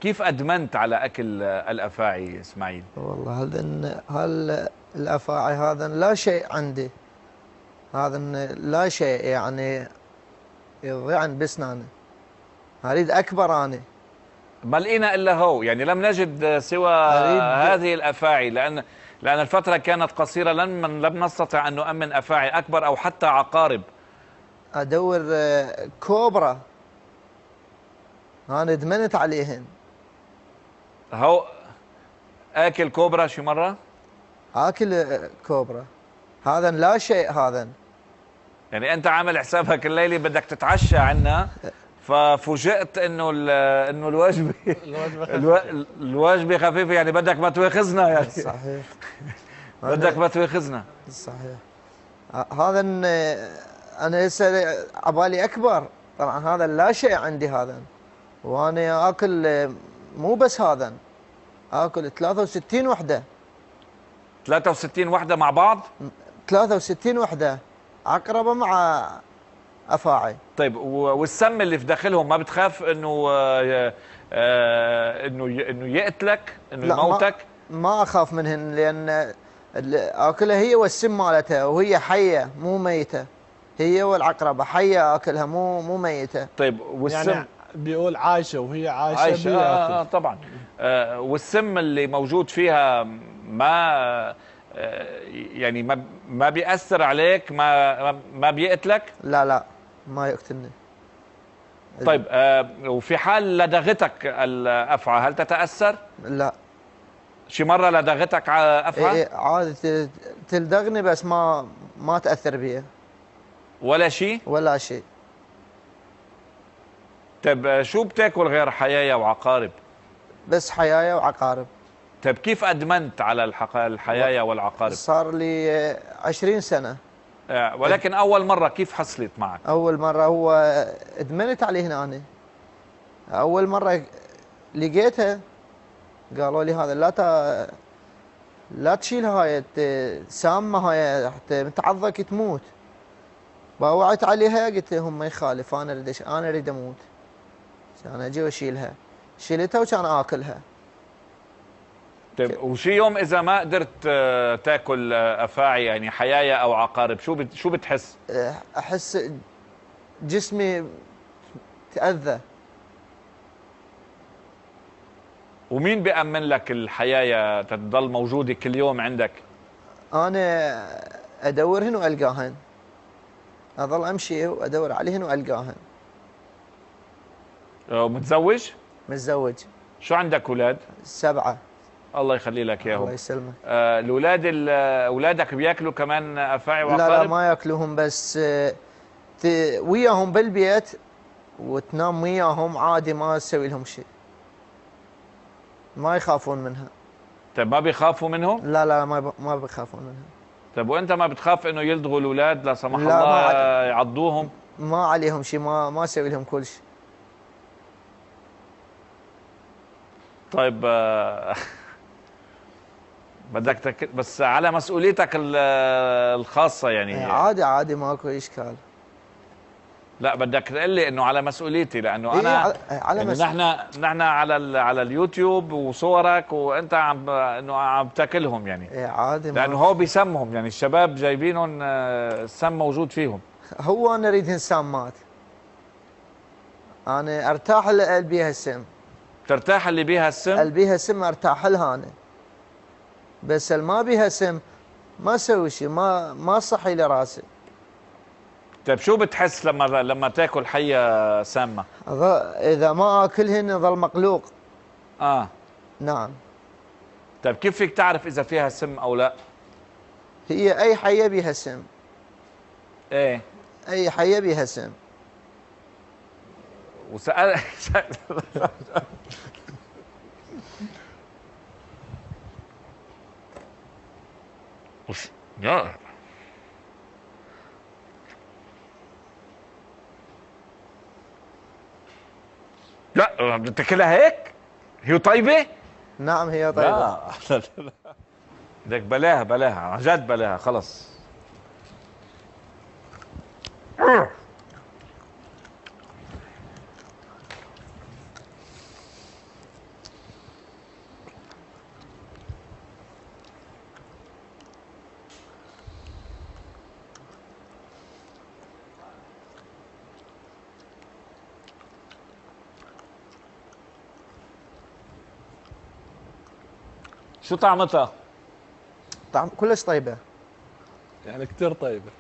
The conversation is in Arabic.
كيف ادمنت على اكل الافاعي اسماعيل؟ والله الافاعي هذا لا شيء عندي. هذا لا شيء يعني يضيع عن بسنانه. اريد اكبر انا. ما لقينا الا هو، يعني لم نجد سوى اريد هذه الافاعي، لان الفتره كانت قصيره، لم نستطع ان نؤمن افاعي اكبر او حتى عقارب. ادور كوبرا. انا ادمنت عليهن. هو اكل كوبرا شي مره؟ اكل كوبرا. هذا لا شيء هذا. يعني انت عامل حسابك الليله بدك تتعشى عنا، ففوجئت انه الوجبه الوجبة خفيفة. الوجبه خفيفه، يعني بدك ما تواخذنا يعني. صحيح. بدك انا ما تواخذنا. صحيح. هذا انا هسه عبالي اكبر. طبعا هذا لا شيء عندي هذا. وانا اكل مو بس هذا. اكل 63 وحده. 63 وحده مع بعض؟ 63 وحده عقربه مع افاعي. طيب والسم اللي في داخلهم ما بتخاف انه يقتلك، انه لا، يموتك؟ ما اخاف منهن لان اكلها هي والسم مالتها، وهي حيه مو ميته. هي والعقربه حيه اكلها مو ميته. طيب والسم؟ يعني بيقول عايشة وهي عايشة عايشة. بياكل. طبعا. والسم اللي موجود فيها ما يعني ما بيأثر عليك، ما بيقتلك؟ لا لا، ما يقتلني. طيب وفي حال لدغتك الأفعى هل تتأثر؟ لا. شي مرة لدغتك أفعى؟ إيه عادي تلدغني بس ما تاثر بي ولا شيء؟ ولا شيء. طيب شو بتاكل غير حيايا وعقارب؟ بس حيايا وعقارب. طيب كيف أدمنت على الحيايا والعقارب؟ صار لي 20 سنة. ولكن أول مرة كيف حصلت معك؟ أول مرة هو ادمنت عليه هنا أنا. أول مرة لقيتها قالوا لي هذا لا تشيلها، هاي سامة، هاي حتى متعضك تموت. باوعت عليها قلت هم ما يخالف، أنا أريد أموت. كان أجي وأشيلها. شيلتها وكان آكلها. طيب وشي يوم اذا ما قدرت تاكل افاعي، يعني حيايا او عقارب، شو بتحس؟ أحس جسمي تأذى. ومين بيأمن لك الحيايا تضل موجودة كل يوم عندك؟ أنا أدورهن وألقاهن. أظل أمشي وأدور عليهن وألقاهن. متزوج؟ متزوج. شو عندك اولاد؟ 7. الله يخلي لك اياهم. الله يسلمك. الاولاد اولادك بياكلوا كمان افاعي لا وعقارب؟ ما ياكلوهم، بس وياهم بالبيت وتنام وياهم عادي، ما تسوي لهم شيء. ما يخافون منها. طيب ما بيخافوا منهم؟ لا لا، ما بيخافون منها. طيب وانت ما بتخاف انه يلدغوا الاولاد لا سمح لا، الله يعضوهم؟ ما عليهم شيء، ما اسوي لهم كل شيء. طيب بدك بس على مسؤوليتك الخاصة يعني. عادي عادي، ماكو اشكال. لا بدك تقول لي انه على مسؤوليتي، لانه إيه انا على يعني نحن على اليوتيوب وصورك، وانت عم تاكلهم يعني. إيه عادي، لانه هو بيسمهم، يعني الشباب جايبينهم السم موجود فيهم. هو انا اريد سامات. انا ارتاح اللي بيها السم. ترتاح اللي بيها السم؟ اللي بيها سم ارتاح لها انا. بس اللي ما بيها سم ما اسوي شيء، ما صحي لي راسي. طيب شو بتحس لما تاكل حيه سامه؟ اذا ما اكلهن اظل مقلوق. نعم. طيب كيف فيك تعرف اذا فيها سم او لا؟ هي اي حيه بيها سم. ايه اي حيه بيها سم. وسأل لا لا بتاكلها هيك؟ هي طيبة؟ نعم هي طيبة. لا بدك بلاها عن جد بلاها خلص. شو طعمتها؟ طعم كلش طيبه. يعني كثير طيبه.